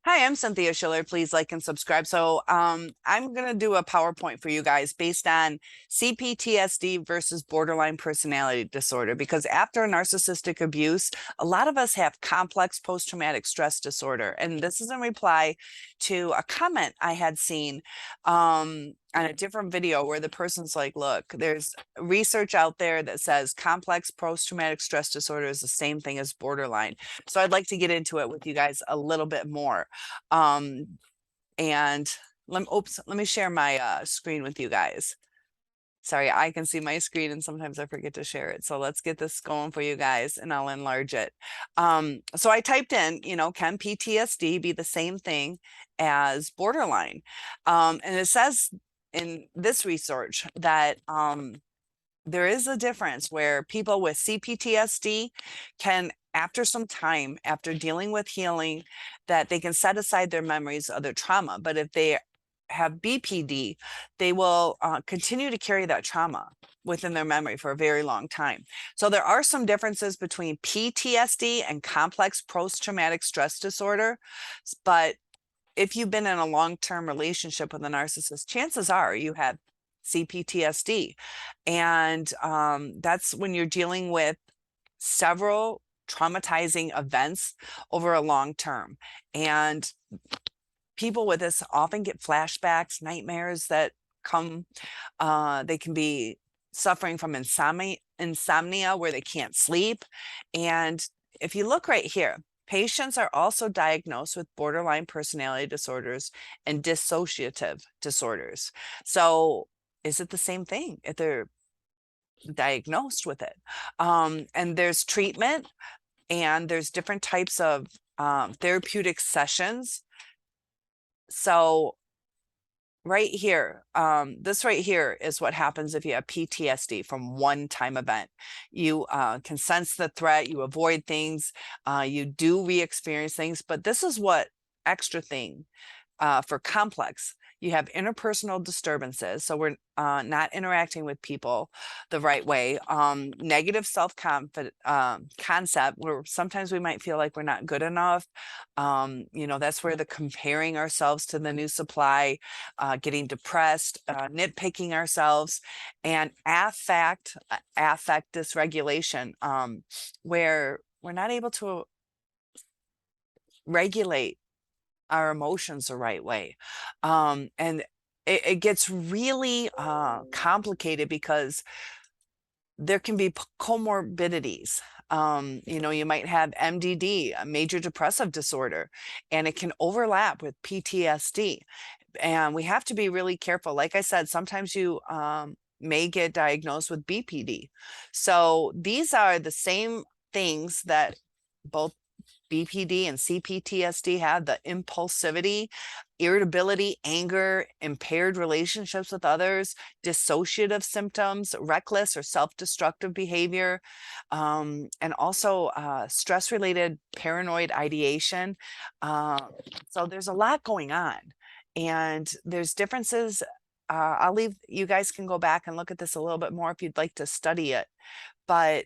Hi, I'm Cynthia Schiller. Please like and subscribe. I'm going to do a PowerPoint for you guys based on CPTSD versus borderline personality disorder, because after narcissistic abuse, a lot of us have complex post-traumatic stress disorder. And this is in reply to a comment I had seen on a different video where the person's like, look, there's research out there that says complex post-traumatic stress disorder is the same thing as borderline. So I'd like to get into it with you guys a little bit more. And let me share my screen with you guys. Sorry, I can see my screen and sometimes I forget to share it. So let's get this going for you guys and I'll enlarge it. So I typed in, can PTSD be the same thing as borderline? And it says in this research that there is a difference where people with CPTSD can, after some time, after dealing with healing, that they can set aside their memories of their trauma. But if they have BPD, they will continue to carry that trauma within their memory for a very long time. So there are some differences between PTSD and complex post-traumatic stress disorder, but if you've been in a long-term relationship with a narcissist, chances are you have CPTSD. And that's when you're dealing with several traumatizing events over a long term. And people with this often get flashbacks, nightmares that come, they can be suffering from insomnia where they can't sleep. And if you look right here, patients are also diagnosed with borderline personality disorders and dissociative disorders. So is it the same thing if they're diagnosed with it? And there's treatment and there's different types of therapeutic sessions. So right here, this right here is what happens if you have PTSD from one time event. You can sense the threat, you avoid things, you do re-experience things, but this is what extra thing for complex. You have interpersonal disturbances, so we're not interacting with people the right way. Negative concept, where sometimes we might feel like we're not good enough. That's where the comparing ourselves to the new supply, getting depressed, nitpicking ourselves, and affect dysregulation, where we're not able to regulate our emotions the right way. And it gets really complicated because there can be comorbidities. You might have MDD, a major depressive disorder, and it can overlap with PTSD. And we have to be really careful. Like I said, sometimes you may get diagnosed with BPD. So these are the same things that both BPD and CPTSD have: the impulsivity, irritability, anger, impaired relationships with others, dissociative symptoms, reckless or self-destructive behavior, and also stress-related paranoid ideation. So there's a lot going on, and there's differences. I'll leave, you guys can go back and look at this a little bit more if you'd like to study it. But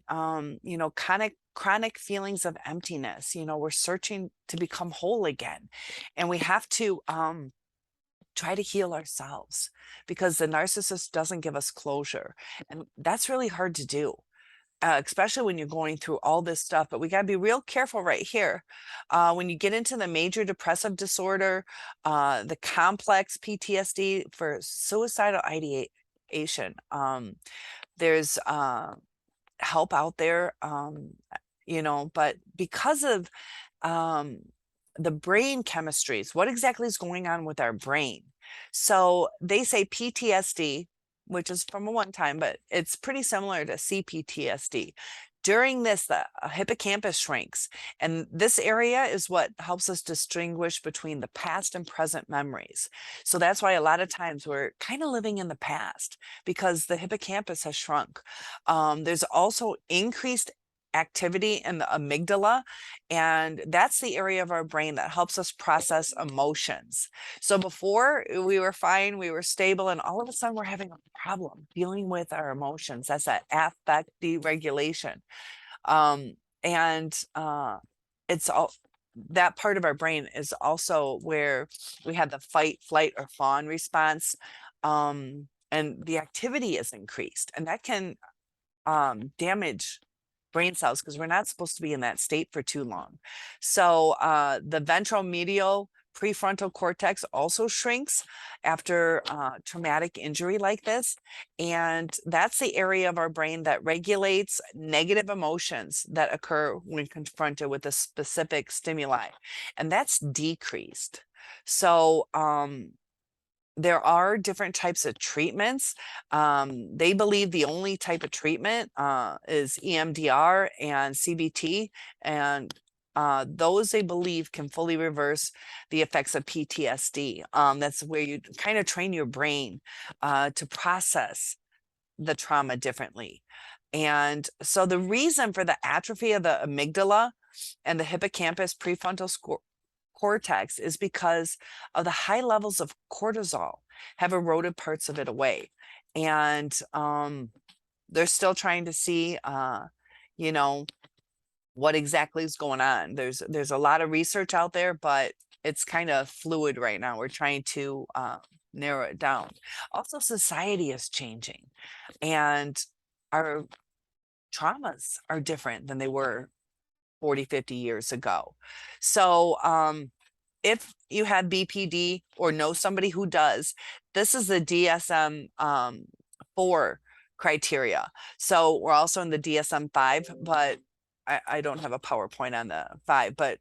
chronic feelings of emptiness, we're searching to become whole again, and we have to try to heal ourselves, because the narcissist doesn't give us closure, and that's really hard to do, especially when you're going through all this stuff. But we got to be real careful right here. When you get into the major depressive disorder, the complex PTSD for suicidal ideation, there's help out there, but because of the brain chemistries, what exactly is going on with our brain? So they say PTSD, which is from a one time, but it's pretty similar to CPTSD. During this, the hippocampus shrinks, and this area is what helps us distinguish between the past and present memories. So that's why a lot of times we're kind of living in the past, because the hippocampus has shrunk. There's also increased activity in the amygdala, and that's the area of our brain that helps us process emotions. So before, we were fine, we were stable, and all of a sudden we're having a problem dealing with our emotions. That's that affect deregulation. And it's all that part of our brain is also where we have the fight, flight, or fawn response. And the activity is increased, and that can damage brain cells because we're not supposed to be in that state for too long. So the ventromedial prefrontal cortex also shrinks after traumatic injury like this. And that's the area of our brain that regulates negative emotions that occur when confronted with a specific stimuli. And that's decreased. So there are different types of treatments. They believe the only type of treatment is EMDR and CBT, and those they believe can fully reverse the effects of PTSD. That's where you kind of train your brain to process the trauma differently. And so the reason for the atrophy of the amygdala and the hippocampus prefrontal cortex is because of the high levels of cortisol have eroded parts of it away. And they're still trying to see, you know, what exactly is going on. There's a lot of research out there, but it's kind of fluid right now. We're trying to narrow it down. Also, society is changing, and our traumas are different than they were 40, 50 years ago. So if you have BPD or know somebody who does, this is the DSM 4 criteria. So we're also in the DSM 5, but I don't have a PowerPoint on the 5. But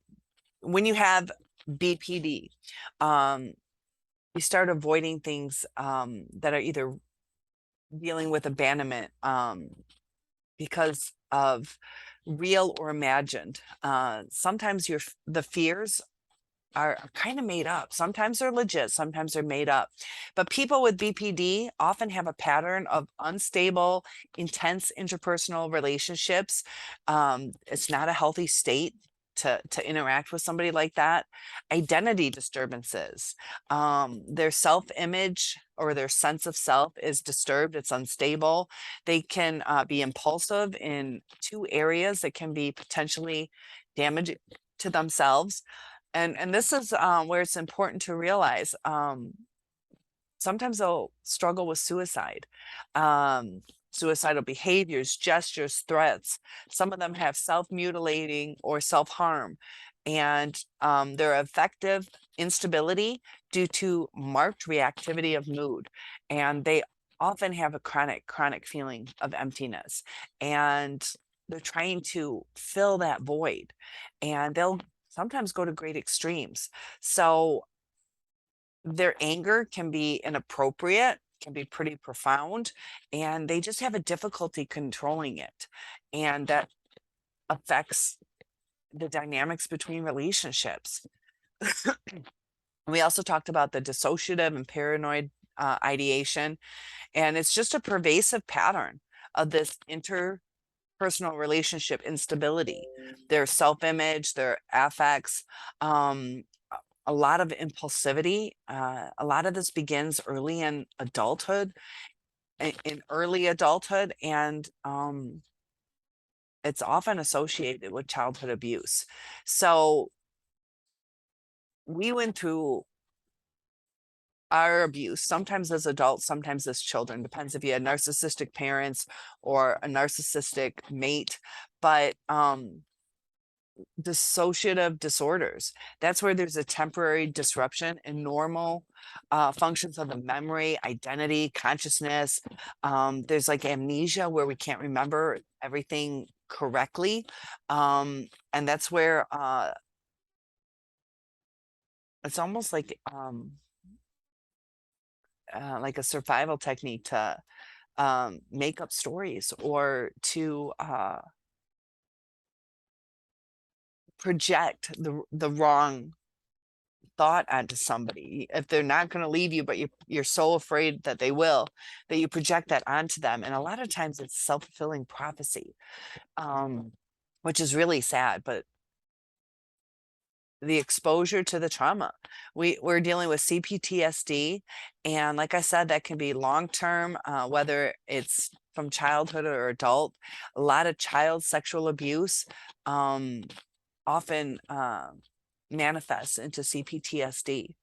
when you have BPD, you start avoiding things that are either dealing with abandonment because of real or imagined. Sometimes the fears are kind of made up. Sometimes they're legit, sometimes they're made up. But people with BPD often have a pattern of unstable, intense interpersonal relationships. It's not a healthy state to interact with somebody like that. Identity disturbances. Their self-image or their sense of self is disturbed, it's unstable. They can be impulsive in 2 areas that can be potentially damaging to themselves. And this is where it's important to realize sometimes they'll struggle with suicide, suicidal behaviors, gestures, threats. Some of them have self-mutilating or self-harm, and their affective instability due to marked reactivity of mood. And they often have a chronic feeling of emptiness, and they're trying to fill that void, and they'll sometimes go to great extremes. So their anger can be inappropriate, can be pretty profound, and they just have a difficulty controlling it. And that affects the dynamics between relationships. We also talked about the dissociative and paranoid ideation, and it's just a pervasive pattern of this interpersonal relationship instability, their self-image, their affects, a lot of impulsivity. A lot of this begins early in adulthood, in early adulthood, and it's often associated with childhood abuse. So we went through our abuse, sometimes as adults, sometimes as children. Depends if you had narcissistic parents or a narcissistic mate. But dissociative disorders, that's where there's a temporary disruption in normal functions of the memory, identity, consciousness. There's like amnesia where we can't remember everything correctly. And that's where it's almost like a survival technique to make up stories or to project the wrong thought onto somebody. If they're not going to leave you, but you're so afraid that they will, that you project that onto them. And a lot of times it's self-fulfilling prophecy, which is really sad. But the exposure to the trauma, we're dealing with CPTSD, and like I said, that can be long-term, whether it's from childhood or adult. A lot of child sexual abuse, often manifests into CPTSD.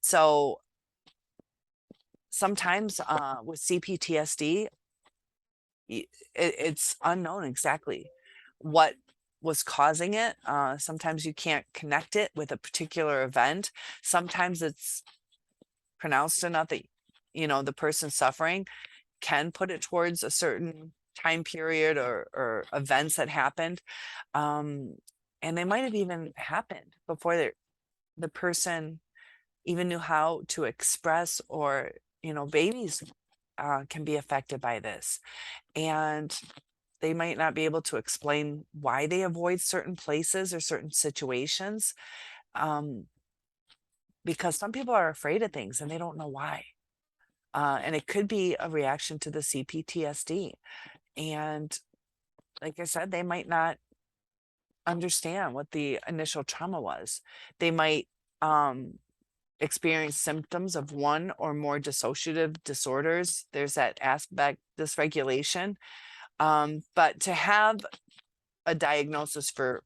So sometimes with CPTSD, it's unknown exactly what was causing it. Sometimes you can't connect it with a particular event. Sometimes it's pronounced enough that, the person suffering can put it towards a certain time period or events that happened. Um, and they might have even happened before the person even knew how to express, or, babies can be affected by this. And they might not be able to explain why they avoid certain places or certain situations, um, because some people are afraid of things and they don't know why. And it could be a reaction to the CPTSD. And like I said, they might not understand what the initial trauma was. They might um, experience symptoms of one or more dissociative disorders. There's that aspect, dysregulation. But to have a diagnosis for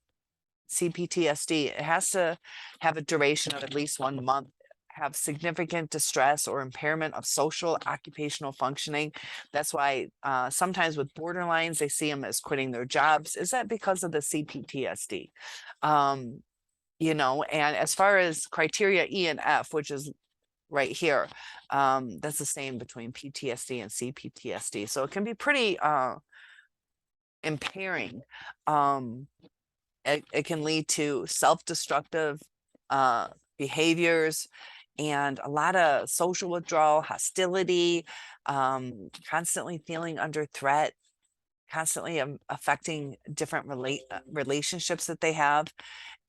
CPTSD, it has to have a duration of at least 1 month, have significant distress or impairment of social occupational functioning. That's why sometimes with borderlines, they see them as quitting their jobs. Is that because of the CPTSD? Um, and as far as criteria E and F, which is right here, that's the same between PTSD and CPTSD. So it can be pretty impairing. Um, it can lead to self-destructive behaviors and a lot of social withdrawal, hostility, constantly feeling under threat, constantly affecting different relationships that they have.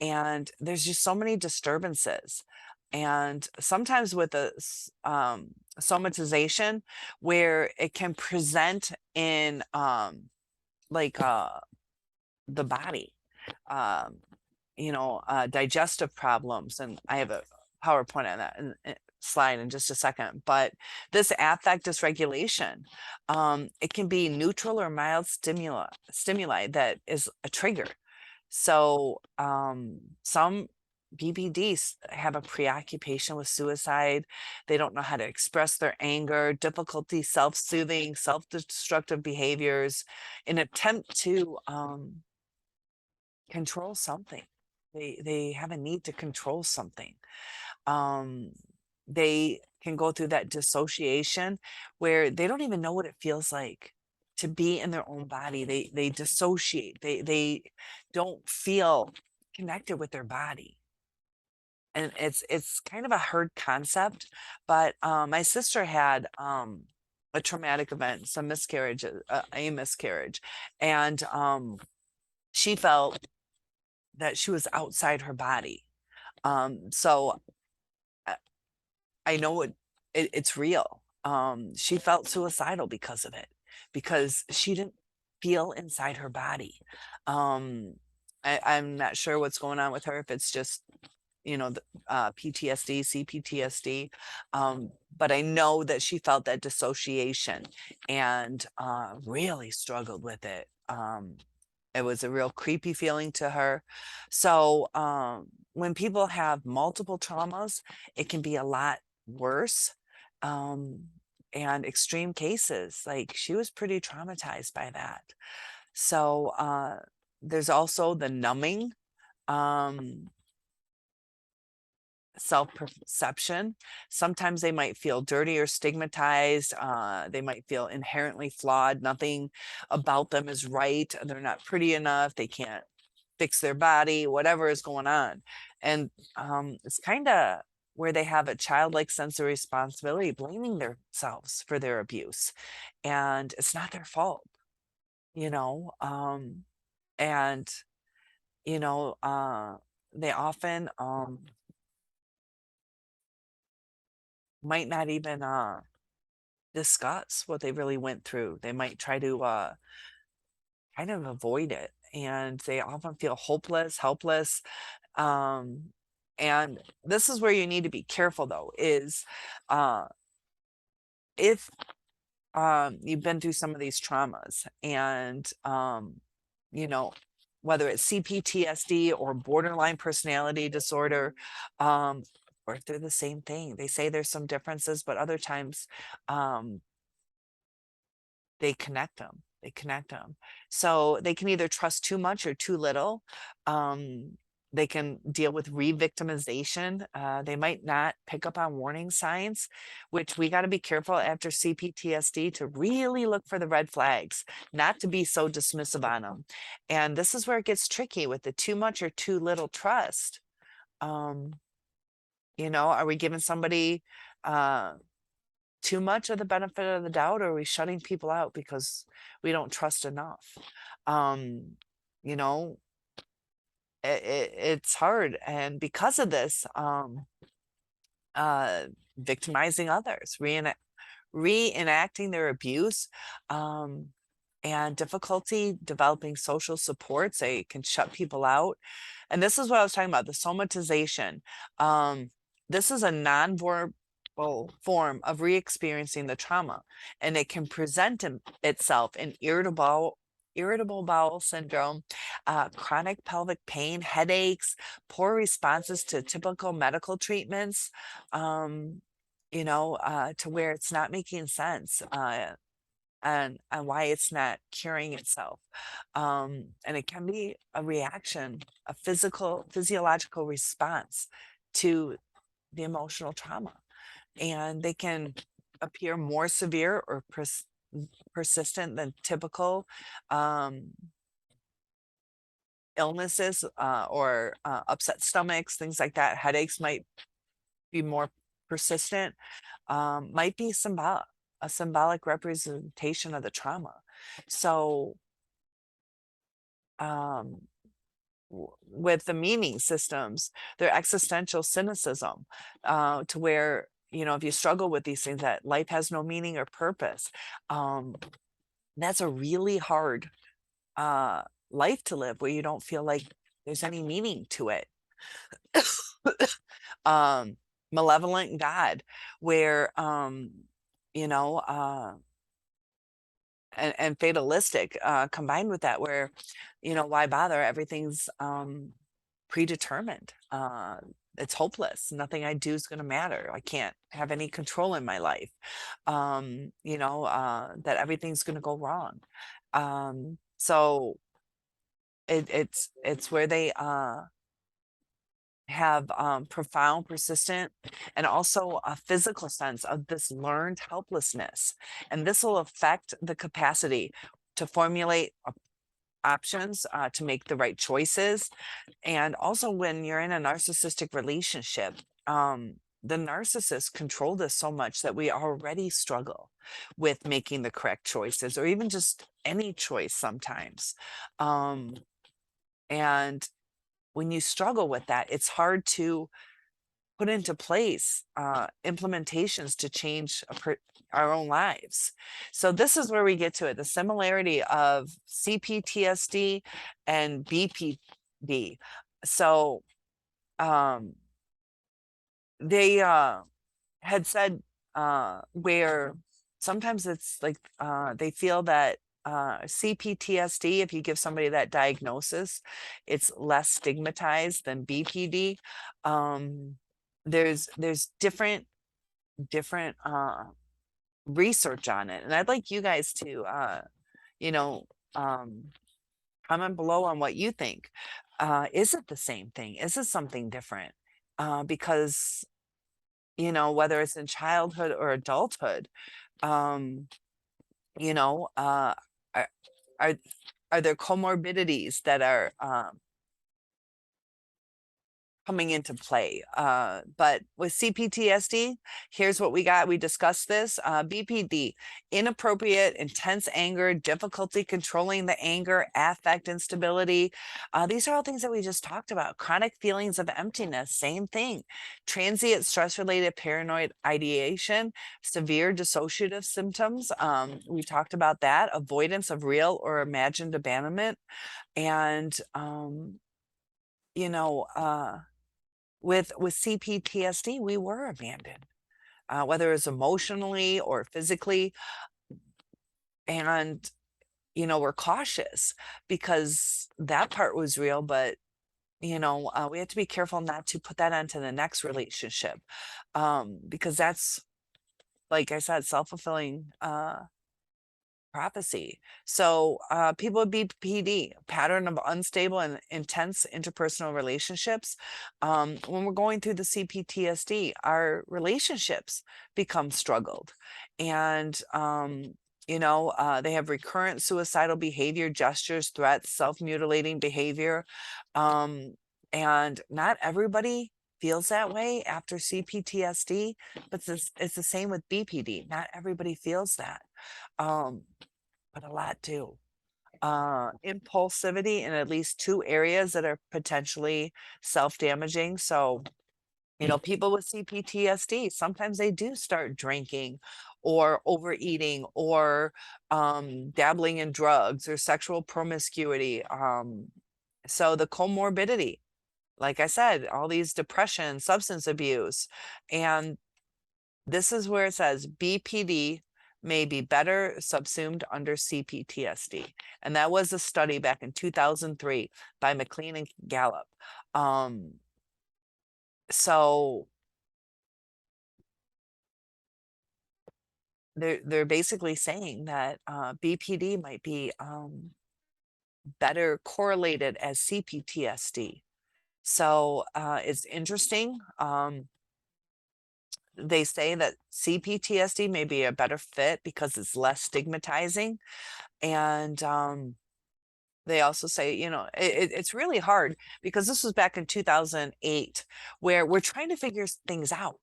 And there's just so many disturbances. And sometimes with a somatization, where it can present in like the body, um, digestive problems. And I have a PowerPoint on that slide in just a second. But this affect dysregulation, it can be neutral or mild stimuli that is a trigger. So some BPDs have a preoccupation with suicide. They don't know how to express their anger, difficulty self-soothing, self-destructive behaviors, an attempt to control something. They have a need to control something. Um, they can go through that dissociation where they don't even know what it feels like to be in their own body. They dissociate. They don't feel connected with their body. And it's kind of a hard concept, but my sister had a traumatic event, some miscarriage, a miscarriage, and she felt that she was outside her body. So I know it's real. She felt suicidal because of it, because she didn't feel inside her body. Um, I'm not sure what's going on with her, if it's just, the PTSD, CPTSD. But I know that she felt that dissociation and really struggled with it. It was a real creepy feeling to her. So when people have multiple traumas, it can be a lot worse. Um, and extreme cases, like she was pretty traumatized by that. So there's also the numbing. Um, self-perception. Sometimes they might feel dirty or stigmatized. They might feel inherently flawed. Nothing about them is right. They're not pretty enough. They can't fix their body, whatever is going on. And it's kind of where they have a childlike sense of responsibility, blaming themselves for their abuse. And it's not their fault, you know. And, you know, they often might not even discuss what they really went through. They might try to kind of avoid it, and they often feel hopeless, helpless. Um, and this is where you need to be careful, though, is uh, if you've been through some of these traumas and, you know, whether it's CPTSD or borderline personality disorder, or if they're the same thing. They say there's some differences, but other times um, they connect them. They connect them. So they can either trust too much or too little. Um, they can deal with re-victimization. They might not pick up on warning signs, which we got to be careful after CPTSD to really look for the red flags, not to be so dismissive on them. And this is where it gets tricky with the too much or too little trust. Um, are we giving somebody uh, too much of the benefit of the doubt, or are we shutting people out because we don't trust enough? Um, you know, it's hard. And because of this, uh, victimizing others, reenacting their abuse, um, and difficulty developing social supports. They can shut people out. And this is what I was talking about, the somatization. Um, this is a nonverbal form of re-experiencing the trauma, and it can present itself in irritable bowel syndrome, chronic pelvic pain, headaches, poor responses to typical medical treatments, to where it's not making sense. And why it's not curing itself. And it can be a reaction, a physiological response to the emotional trauma. And they can appear more severe or persistent than typical um, illnesses, or upset stomachs, things like that. Headaches might be more persistent, might be a symbolic representation of the trauma. So um, with the meaning systems, their existential cynicism, to where, if you struggle with these things, that life has no meaning or purpose, that's a really hard life to live, where you don't feel like there's any meaning to it. Malevolent God, where you know and fatalistic, combined with that, where why bother, everything's predetermined, it's hopeless, nothing I do is going to matter, I can't have any control in my life, that everything's going to go wrong. So it's where they have profound, persistent, and also a physical sense of this learned helplessness. And this will affect the capacity to formulate options, to make the right choices. And also, when you're in a narcissistic relationship, the narcissist controlled us so much that we already struggle with making the correct choices, or even just any choice sometimes. And when you struggle with that, it's hard to put into place implementations to change our own lives. So this is where we get to it, the similarity of CPTSD and BPD. So they had said where sometimes it's like they feel that CPTSD, if you give somebody that diagnosis, it's less stigmatized than BPD. There's different research on it, and I'd like you guys to you know comment below on what you think. Is it the same thing? Is it something different? Because whether it's in childhood or adulthood, um, you know, are, are are there comorbidities that are coming into play? But with CPTSD, here's what we got. We discussed this. BPD, inappropriate, intense anger, difficulty controlling the anger, affect instability. These are all things that we just talked about. Chronic feelings of emptiness, same thing. Transient stress-related paranoid ideation, severe dissociative symptoms. We talked about that. Avoidance of real or imagined abandonment. And, with CPTSD, we were abandoned, whether it's emotionally or physically. And we're cautious because that part was real, but we have to be careful not to put that onto the next relationship, because that's, like I said, self-fulfilling prophecy. So, people with BPD, pattern of unstable and intense interpersonal relationships. When we're going through the CPTSD, our relationships become struggled. And, they have recurrent suicidal behavior, gestures, threats, self-mutilating behavior. Um, and not everybody feels that way after CPTSD, but it's the same with BPD. Not everybody feels that. Um, but a lot do. Impulsivity in at least two areas that are potentially self-damaging. So, people with CPTSD, sometimes they do start drinking or overeating or dabbling in drugs or sexual promiscuity. So the comorbidity, like I said, all these depression, substance abuse, and this is where it says BPD may be better subsumed under CPTSD. And that was a study back in 2003 by McLean and Gallup. Um, so they're basically saying that BPD might be better correlated as CPTSD. So it's interesting. They say that CPTSD may be a better fit because it's less stigmatizing. And they also say, it's really hard because this was back in 2008 where we're trying to figure things out.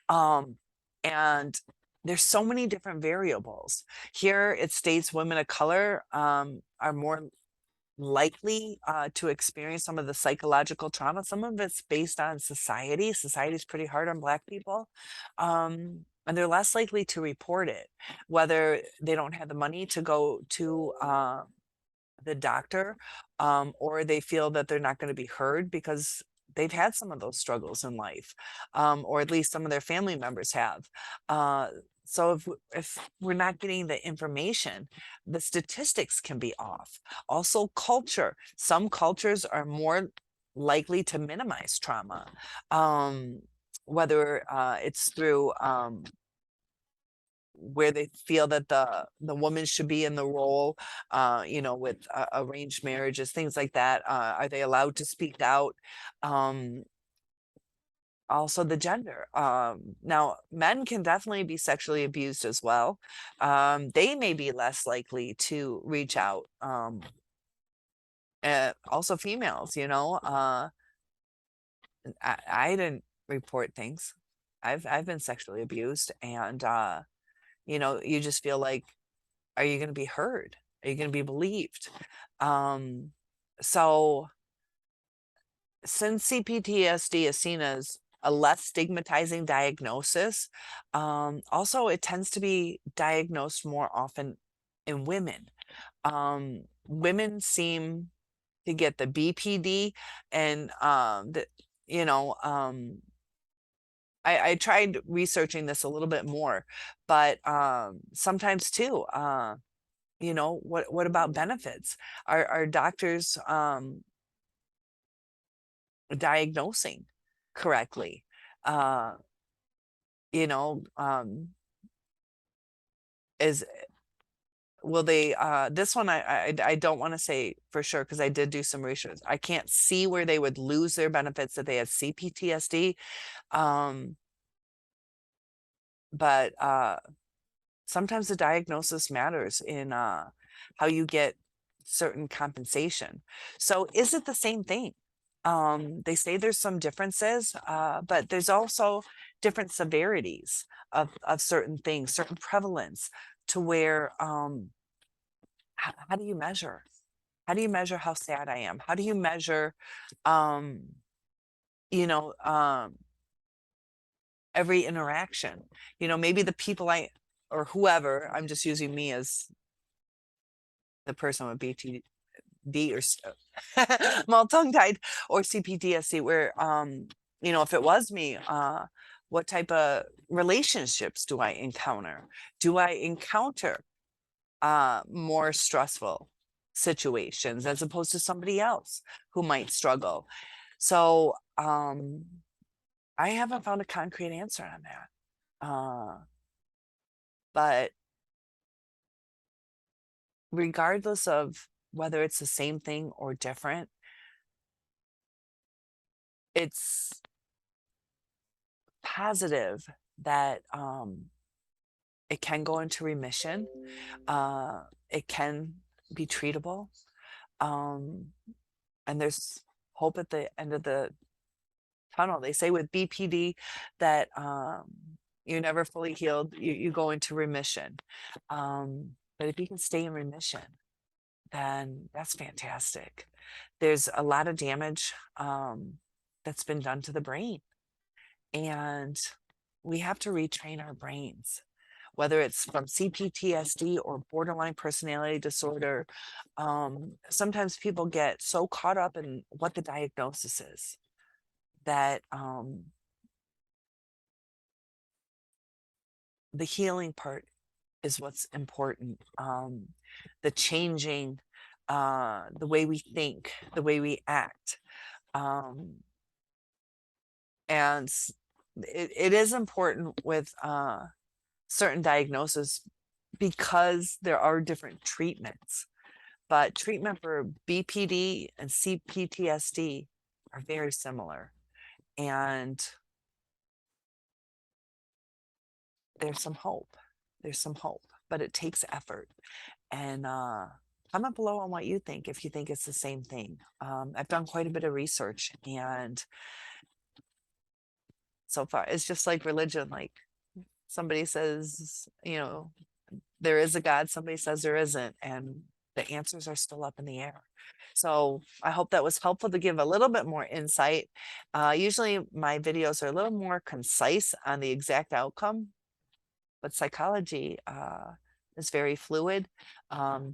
Um, and there's so many different variables. Here it states women of color are more likely to experience some of the psychological trauma. Some of it's based on society. Society is pretty hard on Black people. And they're less likely to report it, whether they don't have the money to go to the doctor, or they feel that they're not going to be heard because they've had some of those struggles in life, or at least some of their family members have. So if we're not getting the information, the statistics can be off. Also, culture. Some cultures are more likely to minimize trauma, whether it's through where they feel that the woman should be in the role, with arranged marriages, things like that. Are they allowed to speak out? Um, Also the gender. Now, men can definitely be sexually abused as well. They may be less likely to reach out. Also females, I didn't report things. I've been sexually abused, and you just feel like, are you going to be heard? Are you going to be believed? Um, so since CPTSD is seen as a less stigmatizing diagnosis, also it tends to be diagnosed more often in women. Women seem to get the BPD, and you know, um, I tried researching this a little bit more, but sometimes too. What about benefits? Are doctors diagnosing correctly? Uh, you know, is will they this one I don't want to say for sure because I did do some research. I can't see where they would lose their benefits if they had CPTSD. Um, but sometimes the diagnosis matters in how you get certain compensation. So is it the same thing? They say there's some differences, but there's also different severities of certain things, certain prevalence to where how do you measure? How do you measure how sad I am? How do you measure um, you know, um, every interaction? Maybe the people or whoever, I'm just using me as the person with BTD or I'm all tongue tied, or CPTSD, where if it was me, what type of relationships do I encounter? Do I encounter more stressful situations as opposed to somebody else who might struggle. So I haven't found a concrete answer on that. But regardless of whether it's the same thing or different, it's positive that it can go into remission. It can be treatable. Um, and there's hope at the end of the tunnel. They say with BPD that you're never fully healed, you go into remission. But if you can stay in remission, then that's fantastic. There's a lot of damage that's been done to the brain, and we have to retrain our brains, whether it's from CPTSD or borderline personality disorder. Sometimes people get so caught up in what the diagnosis is that the healing part is what's important. The changing, the way we think, the way we act. And it is important with certain diagnoses because there are different treatments. But treatment for BPD and CPTSD are very similar. And there's some hope. There's some hope, but it takes effort. And comment below on what you think, if you think it's the same thing. I've done quite a bit of research, and so far it's just like religion. Like somebody says, there is a God, somebody says there isn't, and the answers are still up in the air. So I hope that was helpful to give a little bit more insight. Usually my videos are a little more concise on the exact outcome, but psychology is very fluid.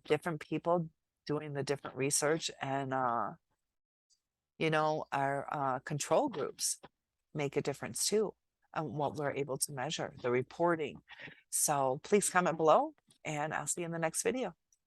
Different people doing the different research, and our control groups make a difference too on what we're able to measure, the reporting. So please comment below, and I'll see you in the next video.